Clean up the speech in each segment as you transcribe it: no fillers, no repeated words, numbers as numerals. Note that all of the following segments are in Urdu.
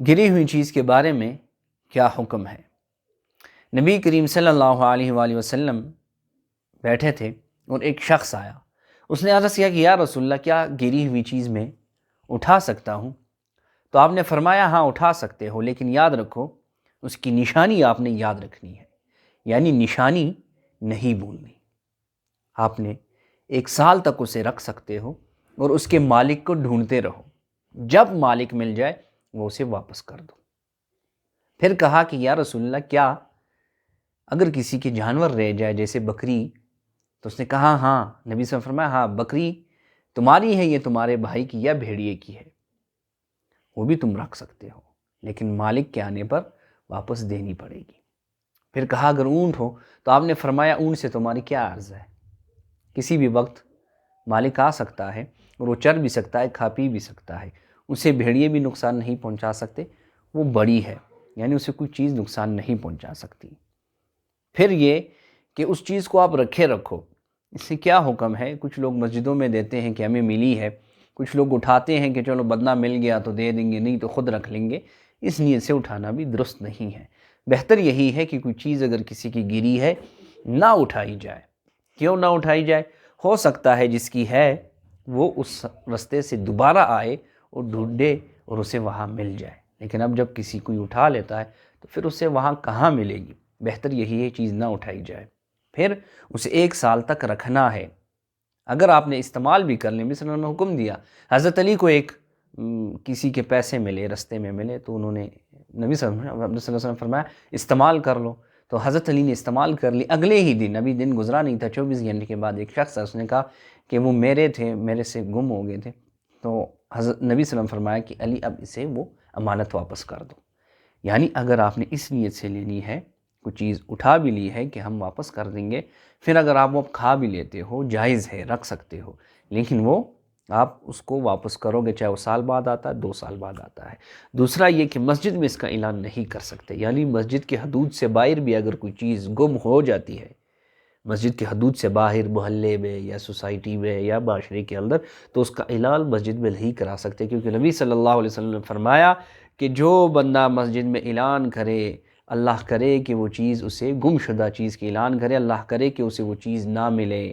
گری ہوئی چیز کے بارے میں کیا حکم ہے؟ نبی کریم صلی اللہ علیہ وآلہ وسلم بیٹھے تھے اور ایک شخص آیا. اس نے عرض کیا کہ یا رسول اللہ کیا گری ہوئی چیز میں اٹھا سکتا ہوں؟ تو آپ نے فرمایا ہاں اٹھا سکتے ہو، لیکن یاد رکھو اس کی نشانی آپ نے یاد رکھنی ہے، یعنی نشانی نہیں بھولنی. آپ نے 1 سال تک اسے رکھ سکتے ہو اور اس کے مالک کو ڈھونڈتے رہو، جب مالک مل جائے وہ اسے واپس کر دو. پھر کہا کہ یا رسول اللہ کیا اگر کسی کے جانور رہ جائے جیسے بکری؟ تو اس نے کہا ہاں. نبی صلی اللہ علیہ وسلم نے فرمایا ہاں بکری تمہاری ہے، یہ تمہارے بھائی کی یا بھیڑیے کی ہے، وہ بھی تم رکھ سکتے ہو، لیکن مالک کے آنے پر واپس دینی پڑے گی. پھر کہا اگر اونٹ ہو؟ تو آپ نے فرمایا اونٹ سے تمہاری کیا عرض ہے، کسی بھی وقت مالک آ سکتا ہے اور وہ چر بھی سکتا ہے، کھا پی بھی سکتا ہے، اسے بھیڑیے بھی نقصان نہیں پہنچا سکتے، وہ بڑی ہے یعنی اسے کوئی چیز نقصان نہیں پہنچا سکتی. پھر یہ کہ اس چیز کو آپ رکھو، اس سے کیا حکم ہے؟ کچھ لوگ مسجدوں میں دیتے ہیں کہ ہمیں ملی ہے، کچھ لوگ اٹھاتے ہیں کہ چلو بدلہ مل گیا تو دے دیں گے، نہیں تو خود رکھ لیں گے. اس نیت سے اٹھانا بھی درست نہیں ہے. بہتر یہی ہے کہ کوئی چیز اگر کسی کی گری ہے نہ اٹھائی جائے. کیوں نہ اٹھائی جائے؟ ہو سکتا ہے جس کی ہے وہ اس رستے سے دوبارہ آئے اور ڈھونڈے اور اسے وہاں مل جائے، لیکن اب جب کسی کوئی اٹھا لیتا ہے تو پھر اسے وہاں کہاں ملے گی؟ بہتر یہی ہے چیز نہ اٹھائی جائے. پھر اسے 1 سال تک رکھنا ہے. اگر آپ نے استعمال بھی کر لیں، مثلا نے حکم دیا، حضرت علی کو ایک کسی کے پیسے ملے، رستے میں ملے، تو انہوں نے نبی صلی اللہ علیہ وسلم نے فرمایا استعمال کر لو. تو حضرت علی نے استعمال کر لی. اگلے ہی دن، ابھی دن گزرا نہیں تھا، 24 گھنٹے کے بعد ایک شخص اس نے کہا کہ وہ میرے تھے، میرے سے گم ہو گئے تھے. تو حضرت نبی صلی اللہ علیہ وسلم نے فرمایا کہ علی اب اسے وہ امانت واپس کر دو. یعنی اگر آپ نے اس نیت سے لینی ہے، کوئی چیز اٹھا بھی لی ہے کہ ہم واپس کر دیں گے، پھر اگر آپ وہ کھا بھی لیتے ہو، جائز ہے، رکھ سکتے ہو، لیکن وہ آپ اس کو واپس کرو گے چاہے وہ سال بعد آتا ہے، 2 سال بعد آتا ہے. دوسرا یہ کہ مسجد میں اس کا اعلان نہیں کر سکتے، یعنی مسجد کے حدود سے باہر بھی اگر کوئی چیز گم ہو جاتی ہے، مسجد کے حدود سے باہر محلے میں یا سوسائٹی میں یا معاشرے کے اندر، تو اس کا اعلان مسجد میں نہیں کرا سکتے، کیونکہ نبی صلی اللہ علیہ وسلم نے فرمایا کہ جو بندہ مسجد میں اعلان کرے، اللہ کرے کہ وہ چیز اسے گم شدہ چیز کے اعلان کرے، اللہ کرے کہ اسے وہ چیز نہ ملے،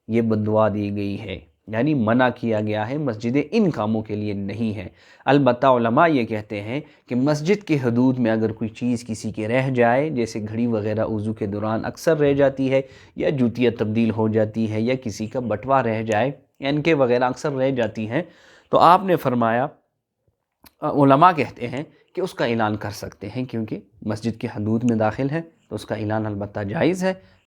یہ بددعا دی گئی ہے. یعنی منع کیا گیا ہے، مسجدیں ان کاموں کے لیے نہیں ہیں. البتہ علماء یہ کہتے ہیں کہ مسجد کے حدود میں اگر کوئی چیز کسی کے رہ جائے، جیسے گھڑی وغیرہ وضو کے دوران اکثر رہ جاتی ہے، یا جوتیاں تبدیل ہو جاتی ہے، یا کسی کا بٹوا رہ جائے، اینکے وغیرہ اکثر رہ جاتی ہیں، تو آپ نے فرمایا، علماء کہتے ہیں کہ اس کا اعلان کر سکتے ہیں، کیونکہ مسجد کے حدود میں داخل ہے تو اس کا اعلان البتہ جائز ہے.